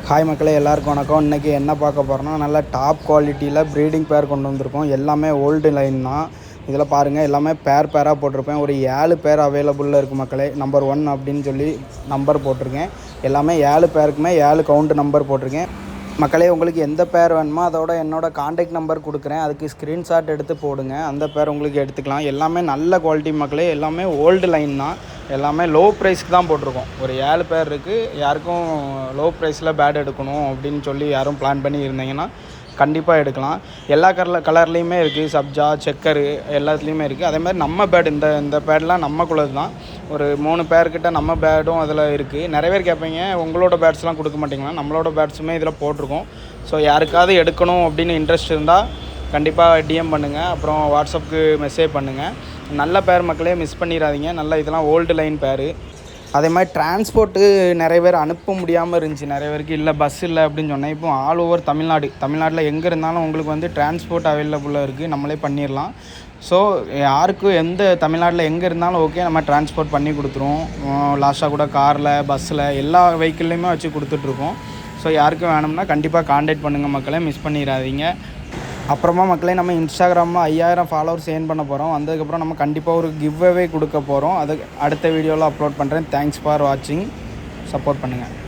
Hi மக்களே, எல்லாருக்கும் வணக்கம். இன்றைக்கி என்ன பார்க்க போகிறோன்னா, நல்ல டாப் குவாலிட்டியில் ப்ரீடிங் பேர் கொண்டு வந்திருக்கோம். எல்லாமே ஓல்டு லைன் தான். இதில் பாருங்கள், எல்லாமே பேராக போட்டிருப்பேன். ஒரு 7 பேர் அவைலபிளில் இருக்குது மக்களே. நம்பர் 1 அப்படின்னு சொல்லி நம்பர் போட்டிருக்கேன். எல்லாமே 7 பேருக்குமே 7 கவுண்ட் நம்பர் போட்டிருக்கேன் மக்களே. உங்களுக்கு எந்த பேர் வேணுமோ அதோட என்னோடய காண்டாக்ட் நம்பர் கொடுக்குறேன். அதுக்கு ஸ்க்ரீன்ஷாட் எடுத்து போடுங்க. அந்த பேர் உங்களுக்கு எடுத்துக்கலாம். எல்லாமே நல்ல குவாலிட்டி மக்களே. எல்லாமே ஓல்டு லைன் தான். எல்லாமே லோ ப்ரைஸ்க்கு தான் போட்டிருக்கோம். ஒரு 7 பேர் இருக்குது. யாருக்கும் லோ ப்ரைஸில் பேட் எடுக்கணும் அப்படின்னு சொல்லி யாரும் பிளான் பண்ணி இருந்தீங்கன்னா கண்டிப்பாக எடுக்கலாம். எல்லா கலர்லேயுமே இருக்குது. சப்ஜா, செக்கரு எல்லாத்துலேயுமே இருக்குது. அதேமாதிரி நம்ம பேட் இந்த பேட்லாம் நம்மக்குள்ளது தான். ஒரு 3 பேர்கிட்ட நம்ம பேடும் அதில் இருக்குது. நிறைய பேர் கேட்பீங்க, உங்களோட பேட்ஸ்லாம் கொடுக்க மாட்டிங்களா? நம்மளோட பேட்ஸுமே இதில் போட்டிருக்கோம். ஸோ யாருக்காவது எடுக்கணும் அப்படின்னு இன்ட்ரெஸ்ட் இருந்தால் கண்டிப்பாக டிஎம் பண்ணுங்கள். அப்புறம் வாட்ஸ்அப்புக்கு மெசேஜ் பண்ணுங்கள். நல்ல பேர் மக்களே, மிஸ் பண்ணிடாதீங்க. நல்ல இதெல்லாம் ஓல்டு லைன் பேர். அதே மாதிரி டிரான்ஸ்போர்ட்டு நிறைய பேர் அனுப்ப முடியாமல் இருந்துச்சு. நிறைய பேருக்கு இல்லை, பஸ் இல்லை அப்படின்னு சொன்னேன். இப்போ ஆல் ஓவர் தமிழ்நாட்டில் எங்கே இருந்தாலும் உங்களுக்கு வந்து டிரான்ஸ்போர்ட் அவைலபிளாக இருக்குது. நம்மளே பண்ணிடலாம். ஸோ யாருக்கும் எந்த தமிழ்நாட்டில் எங்கே இருந்தாலும் ஓகே, நம்ம டிரான்ஸ்போர்ட் பண்ணி கொடுத்துருவோம். லாஸ்ட்டாக கூட காரில், பஸ்ஸில் எல்லா வெஹிக்கிள்லையுமே வச்சு கொடுத்துட்ருக்கோம். ஸோ யாருக்கும் வேணும்னா கண்டிப்பாக காண்டாக்ட் பண்ணுங்கள் மக்களே, மிஸ் பண்ணிடாதீங்க. அப்புறமா மக்களே, நம்ம இன்ஸ்டாகிராமில் 5000 ஃபாலோவர்ஸ் ஏர்ன் பண்ண போகிறோம். வந்ததுக்கப்புறம் நம்ம கண்டிப்பாக ஒரு கிவ் அவே கொடுக்க போகிறோம். அது அடுத்த வீடியோவில் அப்லோட் பண்ணுறேன். தேங்க்ஸ் ஃபார் வாட்சிங். சப்போர்ட் பண்ணுங்கள்.